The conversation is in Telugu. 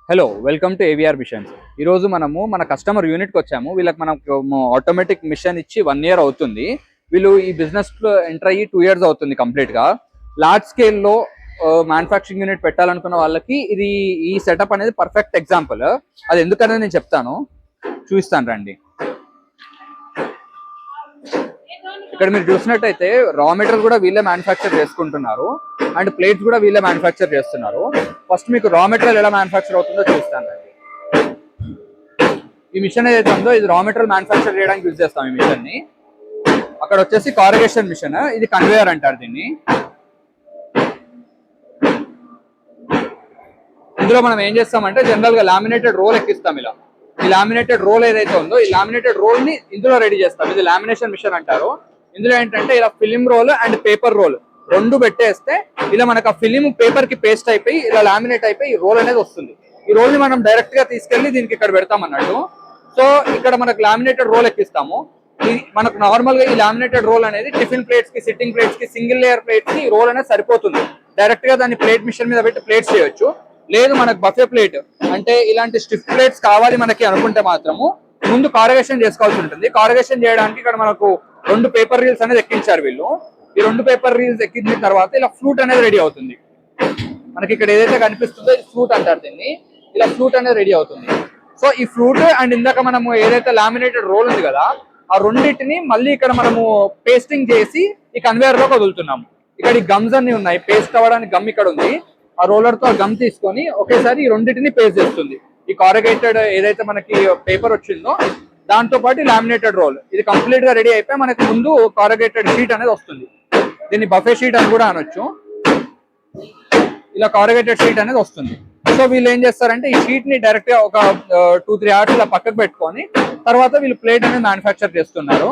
Hello welcome to AVR machines. ఈరోజు మనము మన కస్టమర్ యూనిట్కి వచ్చాము. వీళ్ళకి మనం ఆటోమేటిక్ మిషన్ ఇచ్చి 1 year అవుతుంది. వీళ్ళు ఈ బిజినెస్లో ఎంటర్ అయ్యి 2 years అవుతుంది కంప్లీట్గా. లార్జ్ స్కేల్లో మ్యానుఫ్యాక్చరింగ్ యూనిట్ పెట్టాలనుకున్న వాళ్ళకి ఇది ఈ సెటప్ అనేది పర్ఫెక్ట్ ఎగ్జాంపుల్. అది ఎందుకనేది నేను చెప్తాను, చూపిస్తాను రండి. ఇక్కడ మీరు చూసినట్టయితే రా మెటీరియల్ కూడా వీళ్ళే మ్యానుఫ్యాక్చర్ చేసుకుంటున్నారు అండ్ ప్లేట్స్ కూడా వీళ్ళే మ్యానుఫ్యాక్చర్ చేస్తున్నారు. ఫస్ట్ మీకు రా మెటీరియల్ ఎలా మ్యానుఫ్యాక్చర్ అవుతుందో చూస్తాను. ఈ మిషన్ ఏదైతే ఉందో ఇది రా మెటీరియల్ మ్యానుఫ్యాక్చర్ చేయడానికి యూజ్ చేస్తాం ఈ మిషన్ ని. అక్కడ వచ్చేసి కార్రుగేషన్ మిషన్, ఇది కన్వేయర్ అంటారు దీన్ని. ఇందులో మనం ఏం చేస్తామంటే జనరల్ గా లామినేటెడ్ రోల్ ఎక్కిస్తాం. ఇలా ఈ లామినేటెడ్ రోల్ ఏదైతే ఉందో ఈ లామినేటెడ్ రోల్ ని ఇందులో రెడీ చేస్తాం. ఇది లామినేషన్ మిషన్ అంటారు. ఇందులో ఏంటంటే ఇలా film roll and paper roll రెండు పెట్టేస్తే ఇలా మనకు ఆ ఫిలిం పేపర్ కి పేస్ట్ అయిపోయి ఇలా లామినేట్ అయిపోయి ఈ రోల్ అనేది వస్తుంది. ఈ రోల్ ని మనం డైరెక్ట్ గా తీసుకెళ్లి దీనికి ఇక్కడ పెడతాం అన్నట్టు. సో ఇక్కడ మనకు లామినేటెడ్ రోల్ ఎక్కిస్తాము. మనకు నార్మల్ గా ఈ లామినేటెడ్ రోల్ అనేది టిఫిన్ ప్లేట్స్ కి, సిట్టింగ్ ప్లేట్స్ కి, సింగిల్ లేయర్ ప్లేట్స్ కి ఈ రోల్ అనేది సరిపోతుంది. డైరెక్ట్ గా దాన్ని ప్లేట్ మిషన్ మీద పెట్టి ప్లేట్స్ చేయొచ్చు. లేదు మనకు బఫే ప్లేట్ అంటే ఇలాంటి స్టిఫ్ ప్లేట్స్ కావాలి మనకి అనుకుంటే మాత్రము ముందు కార్రుగేషన్ చేసుకోవాల్సి ఉంటుంది. కార్రుగేషన్ చేయడానికి ఇక్కడ మనకు 2 పేపర్ రీల్స్ అనేది ఎక్కించారు వీళ్ళు. ఈ 2 పేపర్ రీల్స్ ఎక్కించిన తర్వాత ఇలా ఫ్లూట్ అనేది రెడీ అవుతుంది. మనకి ఇక్కడ ఏదైతే కనిపిస్తుందో ఇది ఫ్లూట్ అంటారు దీన్ని. ఇలా ఫ్లూట్ అనేది రెడీ అవుతుంది. సో ఈ ఫ్లూట్ అండ్ ఇందాక మనము ఏదైతే లామినేటెడ్ రోల్ ఉంది కదా ఆ రెండింటిని మళ్ళీ ఇక్కడ మనము పేస్టింగ్ చేసి ఈ కన్వేయర్ లో వదులుతున్నాము. ఇక్కడ ఈ గమ్స్ అన్ని ఉన్నాయి, పేస్ట్ అవ్వడానికి గమ్ ఇక్కడ ఉంది. ఆ రోలర్ తో గమ్ తీసుకొని ఒకేసారి ఈ రెండింటిని పేస్ట్ చేస్తుంది. ఈ కార్రుగేటెడ్ ఏదైతే మనకి పేపర్ వచ్చిందో దాంతో పాటు లామినేటెడ్ రోల్ ఇది కంప్లీట్ గా రెడీ అయిపోయి మనకి ముందు కార్రుగేటెడ్ షీట్ అనేది వస్తుంది. దీన్ని బఫే షీట్ అని కూడా అనొచ్చు. ఇలా కార్రుగేటెడ్ షీట్ అనేది వస్తుంది. సో వీళ్ళు ఏం చేస్తారంటే ఈ షీట్ ని డైరెక్ట్ గా ఒక 2-3 hours ఇలా పక్కకు పెట్టుకొని తర్వాత వీళ్ళు ప్లేట్ అనేది మ్యానుఫ్యాక్చర్ చేస్తున్నారు.